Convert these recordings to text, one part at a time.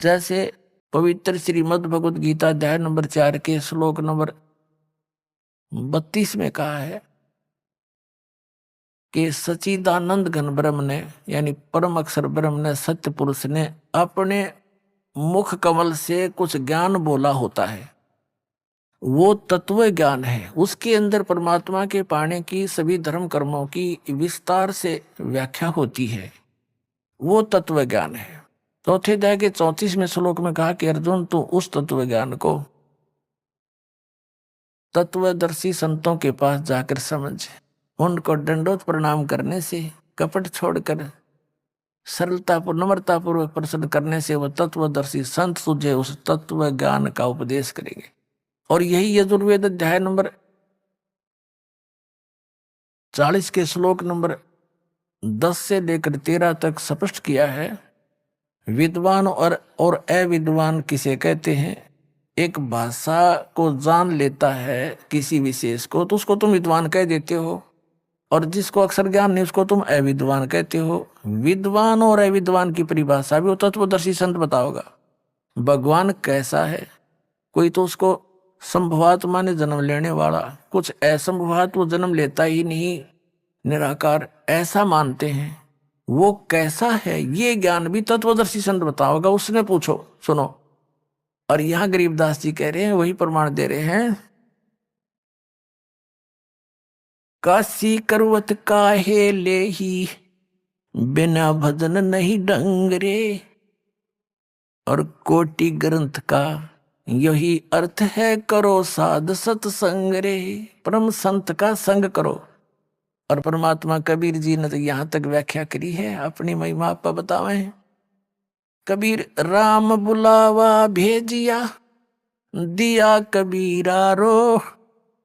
जैसे पवित्र श्रीमद् भगवद गीता अध्याय नंबर 4 के श्लोक नंबर 32 में कहा है कि सच्चिदानंद घन ब्रह्म ने यानी परम अक्षर ब्रह्म ने सत्य पुरुष ने अपने मुख कमल से कुछ ज्ञान बोला होता है। वो तत्व ज्ञान है, उसके अंदर परमात्मा के पाने की सभी धर्म कर्मों की विस्तार से व्याख्या होती है। वो तत्व ज्ञान है। चौथे अध्याय के 34वें श्लोक में कहा कि अर्जुन तू उस तत्व ज्ञान को तत्वदर्शी संतों के पास जाकर समझ। उनको दंडोत प्रणाम करने से, कपट छोड़कर नम्रता पूर्वक प्रश्न करने से वह तत्वदर्शी संत तुझे उस तत्व ज्ञान का उपदेश करेंगे। और यही यजुर्वेद अध्याय नंबर 40 के श्लोक नंबर 10 से लेकर 13 तक स्पष्ट किया है। विद्वान और अविद्वान किसे कहते हैं? एक भाषा को जान लेता है किसी विशेष को तो उसको तुम विद्वान कह देते हो, और जिसको अक्षर ज्ञान नहीं उसको तुम अविद्वान कहते हो। विद्वान और अविद्वान की परिभाषा भी वो तत्वदर्शी संत बताओगा। भगवान कैसा है? कोई तो उसको संभवात्मा ने जन्म लेने वाला, कुछ असंभवात वो जन्म लेता ही नहीं, निराकार ऐसा मानते हैं। वो कैसा है ये ज्ञान भी तत्वदर्शी संत बताओगा। उसने पूछो, सुनो। और यहां गरीबदास जी कह रहे हैं, वही प्रमाण दे रहे हैं। काशी करवत काहे ले ही, बिना भजन नहीं डंगरे। और कोटि ग्रंथ का यही अर्थ है, करो साध सत्संग रे। परम संत का संग करो। और परमात्मा कबीर जी ने तो यहां तक व्याख्या करी है, अपनी महिमा आप बतावे। कबीर राम बुलावा भेजिया, दिया कबीरा रो।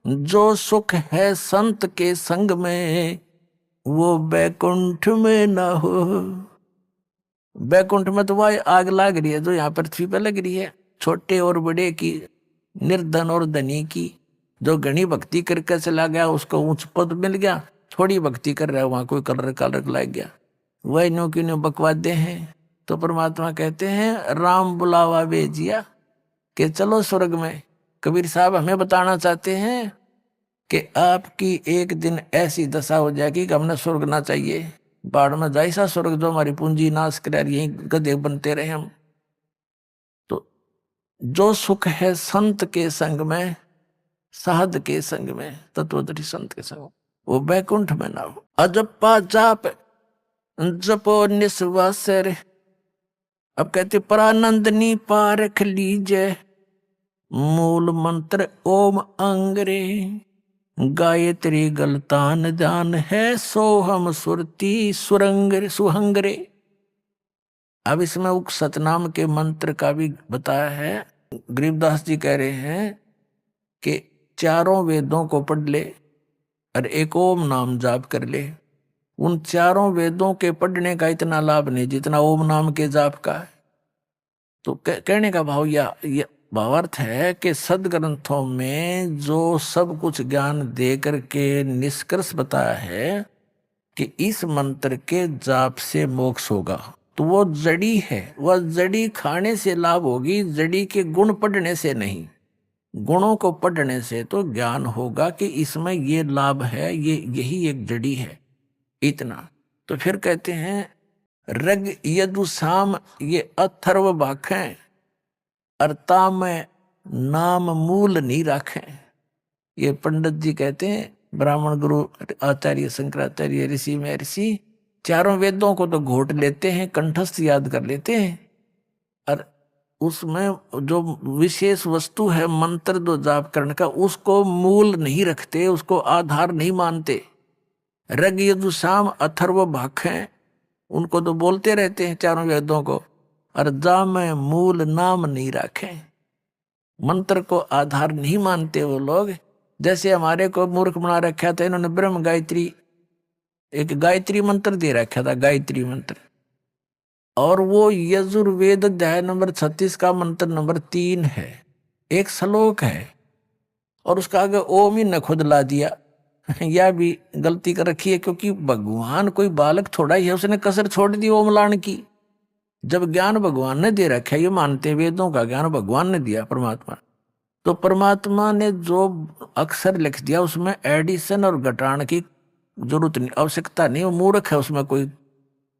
जो सुख है संत के संग में, वो बैकुंठ में ना हो। बैकुंठ में तो वह आग लाग रही है जो यहाँ पृथ्वी पर लग रही है, छोटे और बड़े की, निर्धन और धनी की। जो घनी भक्ति करके चला गया उसको ऊंच पद मिल गया, थोड़ी भक्ति कर रहा है वहां कोई कलर कलर लग गया, वह नो की नो बकवादे हैं। तो परमात्मा कहते हैं राम बुलावा भेजिया कि चलो स्वर्ग में। कबीर साहब हमें बताना चाहते हैं कि आपकी एक दिन ऐसी दशा हो जाएगी कि हमने स्वर्ग ना चाहिए, बाढ़ में जाए सा स्वर्ग जो हमारी पूंजी नाश करे, यही गधे बनते रहे हम। तो जो सुख है संत के संग में, साध के संग में, तत्वदर्शी संत के संग, वो बैकुंठ में ना हो। अजप्पा जाप जपो निस्वासर। अब कहते परानंदनी पारख लीजे, मूल मंत्र ओम अंगरे। गायत्री गलतान जान है, सोहम सुरती सुरंग सुहंगरे। अब इसमें उक सतनाम के मंत्र का भी बताया है। गरीबदास जी कह रहे हैं कि चारों वेदों को पढ़ ले और एक ओम नाम जाप कर ले। उन चारों वेदों के पढ़ने का इतना लाभ नहीं जितना ओम नाम के जाप का है। तो कहने का भाव या भावार्थ है कि सदग्रंथों में जो सब कुछ ज्ञान दे करके निष्कर्ष बताया है कि इस मंत्र के जाप से मोक्ष होगा, तो वो जड़ी है। वह जड़ी खाने से लाभ होगी, जड़ी के गुण पढ़ने से नहीं। गुणों को पढ़ने से तो ज्ञान होगा कि इसमें ये लाभ है, ये यही एक जड़ी है, इतना। तो फिर कहते हैं रग यदु साम ये अथर्व भाखें, अर्ता में नाम मूल नहीं रखें। ये पंडित जी कहते हैं, ब्राह्मण गुरु आचार्य शंकराचार्य ऋषि महर्षि चारों वेदों को तो घोट लेते हैं, कंठस्थ याद कर लेते हैं, और उसमें जो विशेष वस्तु है मंत्र दो जाप करने का, उसको मूल नहीं रखते, उसको आधार नहीं मानते। रग यदु साम अथर्व भाखें, उनको तो बोलते रहते हैं चारों वेदों को, और जा में मूल नाम नहीं रखें। मंत्र को आधार नहीं मानते वो लोग। जैसे हमारे को मूर्ख बना रखा था इन्होंने, ब्रह्म गायत्री, एक गायत्री मंत्र दे रखा था, गायत्री मंत्र, और वो यजुर्वेद अध्याय नंबर 36 का मंत्र नंबर 3 है, एक श्लोक है, और उसका आगे ओम ही न खुद ला दिया। यह भी गलती कर रखी है, क्योंकि भगवान कोई बालक थोड़ा ही है, उसने कसर छोड़ दी ओम लान की। जब ज्ञान भगवान ने दे रखा है, ये मानते हैं वेदों का ज्ञान भगवान ने दिया परमात्मा, तो परमात्मा ने जो अक्षर लिख दिया उसमें एडिशन और घटाने की जरूरत नहीं, आवश्यकता नहीं। वो मूर्ख है उसमें कोई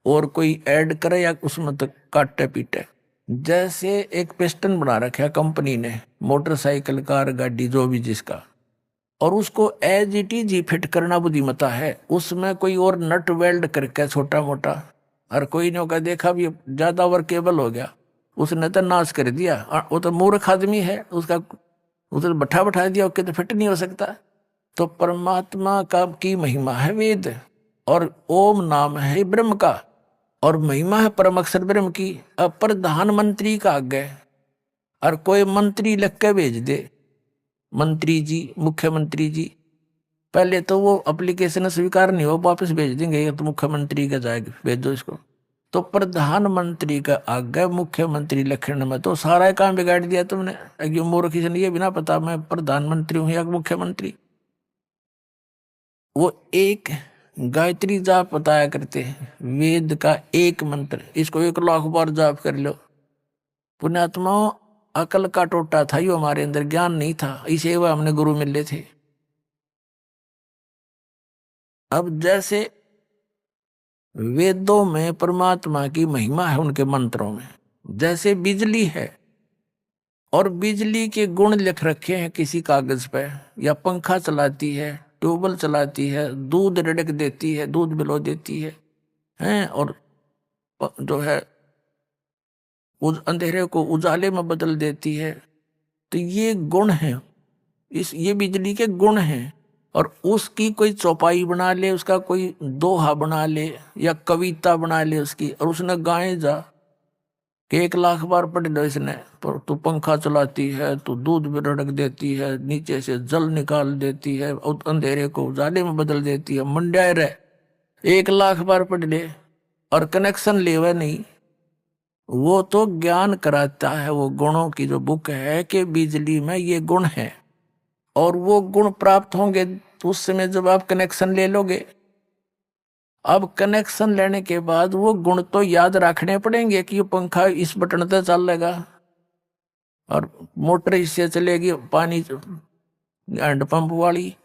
और कोई ऐड करे या उसमें तो काटे पीटे। जैसे एक पिस्टन बना रखा कंपनी ने, मोटरसाइकिल कार गाड़ी जो भी जिसका, और उसको एज इट इज ही फिट करना बुद्धिमता है। उसमें कोई और नट वेल्ड करके छोटा मोटा, और कोई ने होगा देखा भी ज्यादा वर्केबल हो गया, उसने तो नाश कर दिया। और वो तो मूर्ख आदमी है, उसका उसे बैठा बैठा दिया, ओके तो फिट नहीं हो सकता। तो परमात्मा का की महिमा है वेद, और ओम नाम है ब्रह्म का, और महिमा है परम अक्षर ब्रह्म की। अब प्रधानमंत्री का आगे और कोई मंत्री लिख के भेज दे, मंत्री जी, मुख्यमंत्री जी, पहले तो वो एप्लीकेशन स्वीकार नहीं हो, वापस भेज देंगे, ये तो मुख्यमंत्री का जाएगा, भेज दो इसको। तो प्रधानमंत्री का आगे मुख्यमंत्री लिखने में तो सारा काम बिगाड़ दिया तुमने। मूर्ख किसी ये बिना पता मैं प्रधानमंत्री हूं या मुख्यमंत्री। वो एक गायत्री जाप बताया करते हैं, वेद का एक मंत्र, इसको 1 लाख बार जाप कर लो। पुण्यात्माओं, अकल का टोटा था यो हमारे अंदर, ज्ञान नहीं था, इसे वह हमने गुरु मिले थे। अब जैसे वेदों में परमात्मा की महिमा है उनके मंत्रों में, जैसे बिजली है और बिजली के गुण लिख रखे हैं किसी कागज पे, या पंखा चलाती है, ट्यूबवेल चलाती है, दूध रिड़क देती है, दूध बिलो देती है, हैं, और जो है उस अंधेरे को उजाले में बदल देती है। तो ये गुण है, ये बिजली के गुण हैं। और उसकी कोई चौपाई बना ले, उसका कोई दोहा बना ले या कविता बना ले उसकी, और उसने गाए जा कि 1 लाख बार पढ़ लो इसने, पर तू पंखा चलाती है, तू दूध भी रड़क देती है, नीचे से जल निकाल देती है, अंधेरे को उजाले में बदल देती है, मंड्या रहे, 1 लाख बार पढ़ ले और कनेक्शन ले वह नहीं। वो तो ज्ञान कराता है, वो गुणों की जो बुक है कि बिजली में ये गुण है, और वो गुण प्राप्त होंगे तो उस समय जब आप कनेक्शन ले लोगे। अब कनेक्शन लेने के बाद वो गुण तो याद रखने पड़ेंगे कि ये पंखा इस बटन से चलेगा, और मोटर इससे चलेगी, पानी हैंडपंप वाली,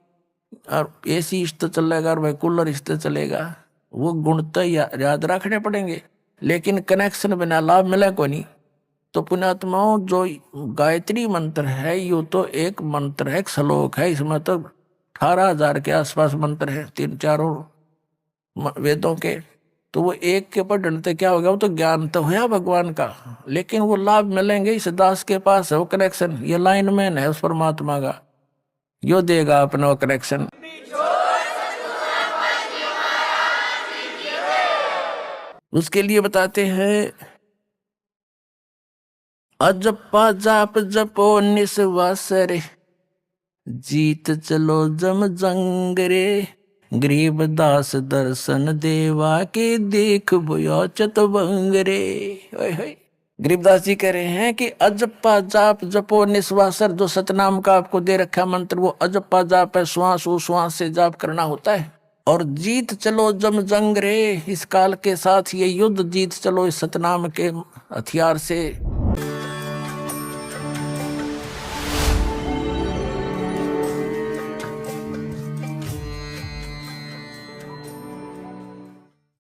और एसी इससे चलेगा, और भाई कूलर इससे चलेगा। वो गुण तो याद रखने पड़ेंगे, लेकिन कनेक्शन बिना लाभ मिले को नहीं। तो पुण्यात्माओं, जो गायत्री मंत्र है यो तो एक मंत्र है, एक श्लोक है, इसमें तो 18,000 के आसपास मंत्र है, 3-4 वेदों के। तो वो एक के पढ़ने से क्या हो गया, वो तो ज्ञान तो हुआ भगवान का, लेकिन वो लाभ मिलेंगे इस दास के पास है वो कनेक्शन, ये लाइनमैन है उस परमात्मा का, यो देगा अपना वो कनेक्शन। उसके लिए बताते हैं, अजपा जाप जपो निस्वास रे, जीत चलो जम जंग रे, गरीब दास दर्शन देवा के देख बोया चतवंग रे। गरीबदास जी कह रहे हैं कि अजप्पा जाप जपो निस्वासर, जो सतनाम का आपको दे रखा मंत्र, वो अजप्पा जाप है, श्वास उश्वास से जाप करना होता है। और जीत चलो जम जंग रे, इस काल के साथ ये युद्ध जीत चलो इस सतनाम के हथियार से।